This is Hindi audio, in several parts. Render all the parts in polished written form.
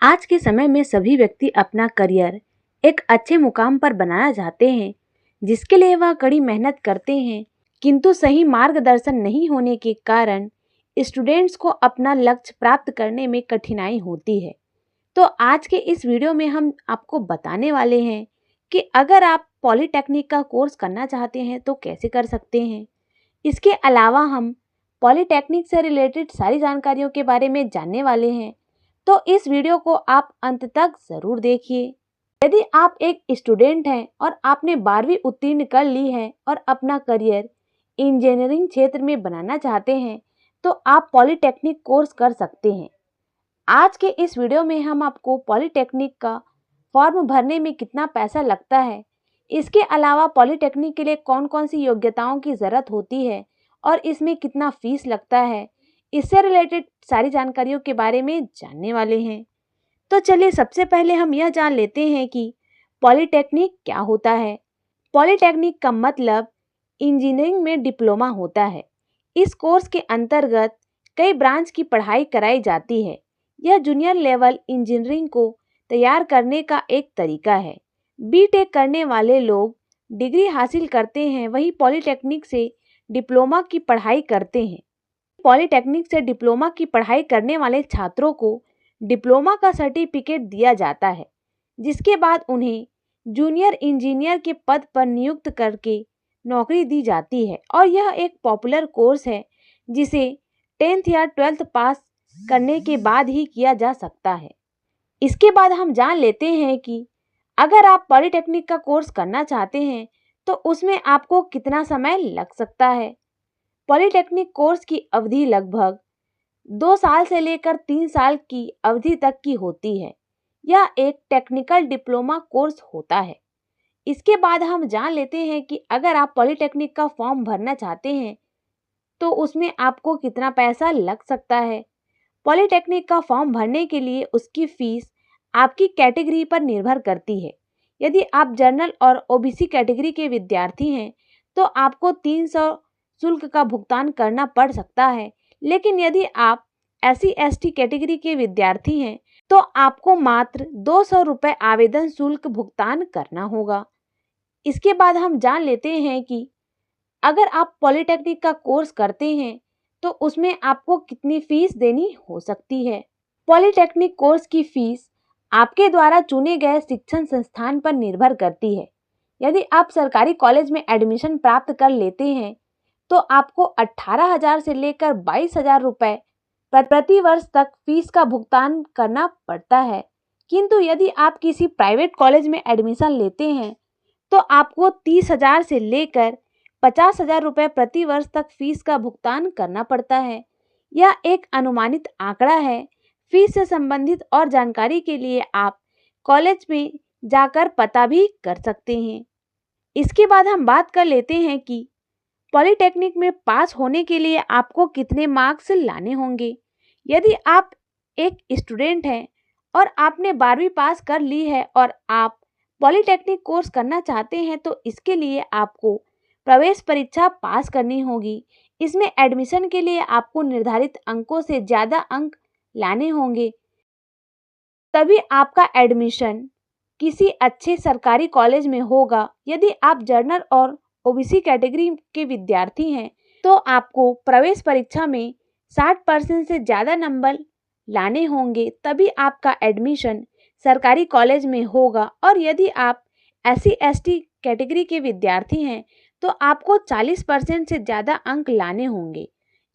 आज के समय में सभी व्यक्ति अपना करियर एक अच्छे मुकाम पर बनाना चाहते हैं, जिसके लिए वह कड़ी मेहनत करते हैं, किंतु सही मार्गदर्शन नहीं होने के कारण स्टूडेंट्स को अपना लक्ष्य प्राप्त करने में कठिनाई होती है। तो आज के इस वीडियो में हम आपको बताने वाले हैं कि अगर आप पॉलिटेक्निक का कोर्स करना चाहते हैं तो कैसे कर सकते हैं। इसके अलावा हम पॉलिटेक्निक से रिलेटेड सारी जानकारियों के बारे में जानने वाले हैं, तो इस वीडियो को आप अंत तक ज़रूर देखिए। यदि आप एक स्टूडेंट हैं और आपने 12वीं उत्तीर्ण कर ली है और अपना करियर इंजीनियरिंग क्षेत्र में बनाना चाहते हैं, तो आप पॉलिटेक्निक कोर्स कर सकते हैं। आज के इस वीडियो में हम आपको पॉलिटेक्निक का फॉर्म भरने में कितना पैसा लगता है, इसके अलावा पॉलिटेक्निक के लिए कौन कौन सी योग्यताओं की ज़रूरत होती है और इसमें कितना फीस लगता है, इससे रिलेटेड सारी जानकारियों के बारे में जानने वाले हैं। तो चलिए सबसे पहले हम यह जान लेते हैं कि पॉलिटेक्निक क्या होता है। पॉलिटेक्निक का मतलब इंजीनियरिंग में डिप्लोमा होता है। इस कोर्स के अंतर्गत कई ब्रांच की पढ़ाई कराई जाती है। यह जूनियर लेवल इंजीनियरिंग को तैयार करने का एक तरीका है। बीटेक करने वाले लोग डिग्री हासिल करते हैं, वही पॉलिटेक्निक से डिप्लोमा की पढ़ाई करते हैं। पॉलिटेक्निक से डिप्लोमा की पढ़ाई करने वाले छात्रों को डिप्लोमा का सर्टिफिकेट दिया जाता है, जिसके बाद उन्हें जूनियर इंजीनियर के पद पर नियुक्त करके नौकरी दी जाती है। और यह एक पॉपुलर कोर्स है जिसे 10th या 12th पास करने के बाद ही किया जा सकता है। इसके बाद हम जान लेते हैं कि अगर आप पॉलिटेक्निक का कोर्स करना चाहते हैं तो उसमें आपको कितना समय लग सकता है। पॉलिटेक्निक कोर्स की अवधि लगभग 2 साल से लेकर 3 साल की अवधि तक की होती है। यह एक टेक्निकल डिप्लोमा कोर्स होता है। इसके बाद हम जान लेते हैं कि अगर आप पॉलिटेक्निक का फॉर्म भरना चाहते हैं तो उसमें आपको कितना पैसा लग सकता है। पॉलिटेक्निक का फॉर्म भरने के लिए उसकी फीस आपकी कैटेगरी पर निर्भर करती है। यदि आप जनरल और ओबीसी कैटेगरी के विद्यार्थी हैं तो आपको 300 शुल्क का भुगतान करना पड़ सकता है, लेकिन यदि आप SC/ST कैटेगरी के विद्यार्थी हैं तो आपको मात्र 200 रुपये आवेदन शुल्क भुगतान करना होगा। इसके बाद हम जान लेते हैं कि अगर आप पॉलिटेक्निक का कोर्स करते हैं तो उसमें आपको कितनी फीस देनी हो सकती है। पॉलिटेक्निक कोर्स की फीस आपके द्वारा चुने गए शिक्षण संस्थान पर निर्भर करती है। यदि आप सरकारी कॉलेज में एडमिशन प्राप्त कर लेते हैं तो आपको 18,000 से लेकर 22,000 रुपये प्रति वर्ष तक फीस का भुगतान करना पड़ता है। किंतु यदि आप किसी प्राइवेट कॉलेज में एडमिशन लेते हैं तो आपको 30,000 से लेकर 50,000 रुपये प्रति वर्ष तक फीस का भुगतान करना पड़ता है। यह एक अनुमानित आंकड़ा है। फीस से संबंधित और जानकारी के लिए आप कॉलेज में जाकर पता भी कर सकते हैं। इसके बाद हम बात कर लेते हैं कि पॉलिटेक्निक में पास होने के लिए आपको कितने मार्क्स लाने होंगे। यदि आप एक स्टूडेंट हैं और आपने 12वीं पास कर ली है और आप पॉलिटेक्निक कोर्स करना चाहते हैं तो इसके लिए आपको प्रवेश परीक्षा पास करनी होगी। इसमें एडमिशन के लिए आपको निर्धारित अंकों से ज़्यादा अंक लाने होंगे, तभी आपका एडमिशन किसी अच्छे सरकारी कॉलेज में होगा। यदि आप जनरल और ओबीसी कैटेगरी के विद्यार्थी हैं तो आपको प्रवेश परीक्षा में 60% से ज़्यादा नंबर लाने होंगे, तभी आपका एडमिशन सरकारी कॉलेज में होगा। और यदि आप SC/ST कैटेगरी के विद्यार्थी हैं तो आपको 40% से ज़्यादा अंक लाने होंगे।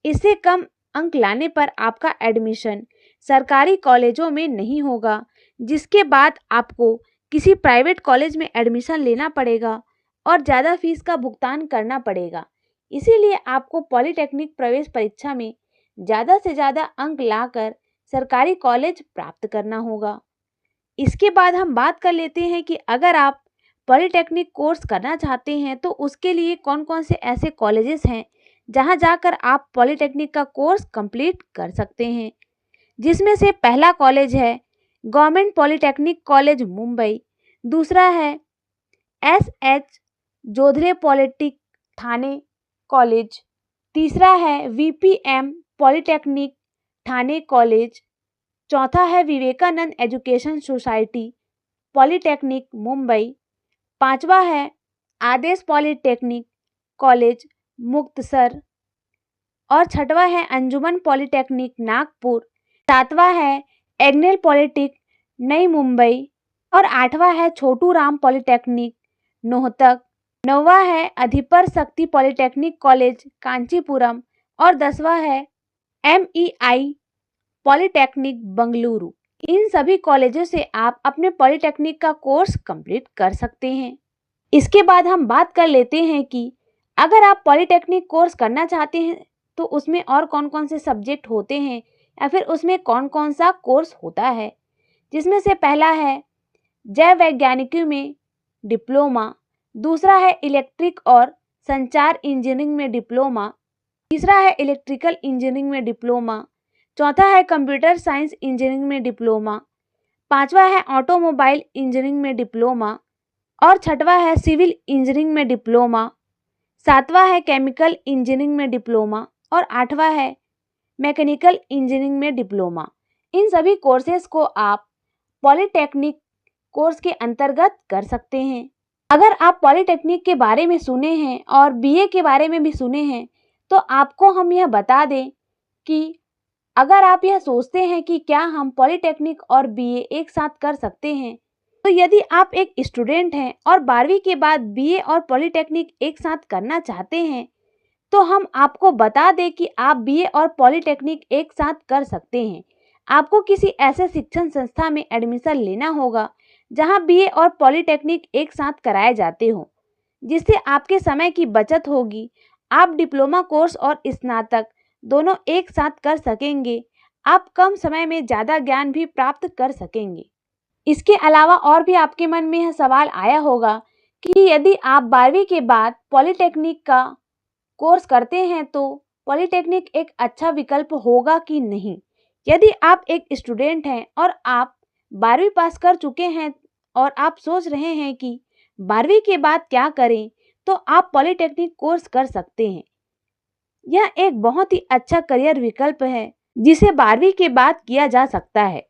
इससे कम अंक लाने पर आपका एडमिशन सरकारी कॉलेजों में नहीं होगा, जिसके बाद आपको किसी प्राइवेट कॉलेज में एडमिशन लेना पड़ेगा और ज़्यादा फीस का भुगतान करना पड़ेगा। इसीलिए आपको पॉलिटेक्निक प्रवेश परीक्षा में ज़्यादा से ज़्यादा अंक लाकर सरकारी कॉलेज प्राप्त करना होगा। इसके बाद हम बात कर लेते हैं कि अगर आप पॉलिटेक्निक कोर्स करना चाहते हैं तो उसके लिए कौन कौन से ऐसे कॉलेजेस हैं जहां जाकर आप पॉलिटेक्निक का कोर्स कंप्लीट कर सकते हैं, जिसमें से पहला कॉलेज है गवर्नमेंट पॉलिटेक्निक कॉलेज मुंबई, दूसरा है SH Jondhale polytechnic Thane college, तीसरा है VPM पॉलिटेक्निक ठाणे कॉलेज, चौथा है Vivekanand education society polytechnic Mumbai. पांचवा है आदेश पॉलिटेक्निक कॉलेज मुक्तसर। और छठवा है अंजुमन पॉलिटेक्निक नागपुर। सातवां है एग्नेल पॉलिटेक्निक नई मुंबई। और आठवां है छोटू राम पॉलिटेक्निक नोहतक। नौवां है अधिपर शक्ति पॉलिटेक्निक कॉलेज कांचीपुरम। और 10वां है MEI पॉलिटेक्निक बंगलुरु। इन सभी कॉलेजों से आप अपने पॉलिटेक्निक का कोर्स कंप्लीट कर सकते हैं। इसके बाद हम बात कर लेते हैं कि अगर आप पॉलिटेक्निक कोर्स करना चाहते हैं तो उसमें और कौन कौन से सब्जेक्ट होते हैं या फिर उसमें कौन कौन सा कोर्स होता है, जिसमें से पहला है जैव वैज्ञानिकी में डिप्लोमा, दूसरा है इलेक्ट्रिक और संचार इंजीनियरिंग में डिप्लोमा, तीसरा है इलेक्ट्रिकल इंजीनियरिंग में डिप्लोमा, चौथा है कंप्यूटर साइंस इंजीनियरिंग में डिप्लोमा, पांचवा है ऑटोमोबाइल इंजीनियरिंग में डिप्लोमा और छठवा है सिविल इंजीनियरिंग में डिप्लोमा, सातवां है केमिकल इंजीनियरिंग में डिप्लोमा और आठवां है मैकेनिकल इंजीनियरिंग में डिप्लोमा। इन सभी कोर्सेज को आप पॉलिटेक्निक कोर्स के अंतर्गत कर सकते हैं। अगर आप पॉलिटेक्निक के बारे में सुने हैं और BA के बारे में भी सुने हैं तो आपको हम यह बता दें कि अगर आप यह सोचते हैं कि क्या हम पॉलिटेक्निक और BA एक साथ कर सकते हैं, तो यदि आप एक स्टूडेंट हैं और 12वीं के बाद BA और पॉलिटेक्निक एक साथ करना चाहते हैं तो हम आपको बता दें कि आप BA और पॉलिटेक्निक एक साथ कर सकते हैं। आपको किसी ऐसे शिक्षण संस्था में एडमिशन लेना होगा जहां BA और पॉलिटेक्निक एक साथ कराए जाते हों, जिससे आपके समय की बचत होगी। आप डिप्लोमा कोर्स और स्नातक दोनों एक साथ कर सकेंगे। आप कम समय में ज़्यादा ज्ञान भी प्राप्त कर सकेंगे। इसके अलावा और भी आपके मन में यह सवाल आया होगा कि यदि आप 12वीं के बाद पॉलिटेक्निक का कोर्स करते हैं तो पॉलिटेक्निक एक अच्छा विकल्प होगा कि नहीं। यदि आप एक स्टूडेंट हैं और आप 12वीं पास कर चुके हैं और आप सोच रहे हैं कि 12वीं के बाद क्या करें, तो आप पॉलिटेक्निक कोर्स कर सकते हैं। यह एक बहुत ही अच्छा करियर विकल्प है जिसे 12वीं के बाद किया जा सकता है।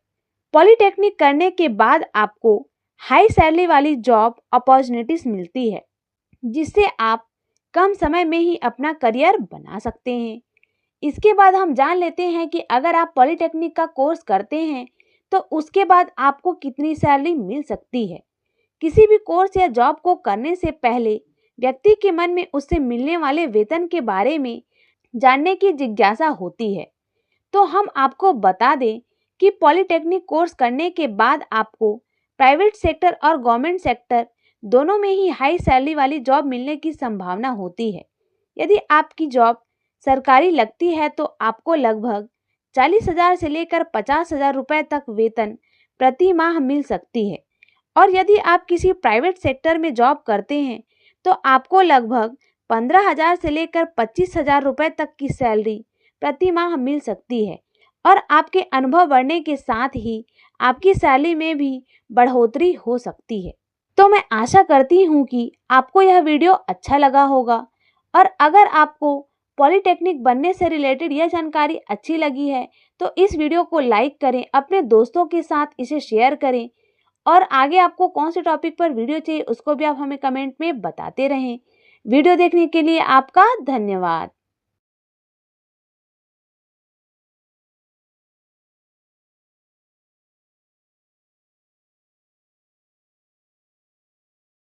पॉलिटेक्निक करने के बाद आपको हाई सैलरी वाली जॉब अपॉर्चुनिटीज मिलती है, जिससे आप कम समय में ही अपना करियर बना सकते हैं। इसके बाद हम जान लेते हैं कि अगर आप पॉलिटेक्निक का कोर्स करते हैं तो उसके बाद आपको कितनी सैलरी मिल सकती है। किसी भी कोर्स या जॉब को करने से पहले व्यक्ति के मन में उससे मिलने वाले वेतन के बारे में जानने की जिज्ञासा होती है। तो हम आपको बता दें कि पॉलिटेक्निक कोर्स करने के बाद आपको प्राइवेट सेक्टर और गवर्नमेंट सेक्टर दोनों में ही हाई सैलरी वाली जॉब मिलने की संभावना होती है। यदि आपकी जॉब सरकारी लगती है तो आपको लगभग 40,000 से लेकर 50,000 रुपये तक वेतन प्रति माह मिल सकती है। और यदि आप किसी प्राइवेट सेक्टर में जॉब करते हैं तो आपको लगभग 15,000 से लेकर 25,000 रुपये तक की सैलरी प्रति माह मिल सकती है। और आपके अनुभव बढ़ने के साथ ही आपकी सैलरी में भी बढ़ोतरी हो सकती है। तो मैं आशा करती हूँ कि आपको यह वीडियो अच्छा लगा होगा और अगर आपको पॉलिटेक्निक बनने से रिलेटेड यह जानकारी अच्छी लगी है तो इस वीडियो को लाइक करें, अपने दोस्तों के साथ इसे शेयर करें और आगे आपको कौन से टॉपिक पर वीडियो चाहिए उसको भी आप हमें कमेंट में बताते रहें। वीडियो देखने के लिए आपका धन्यवाद।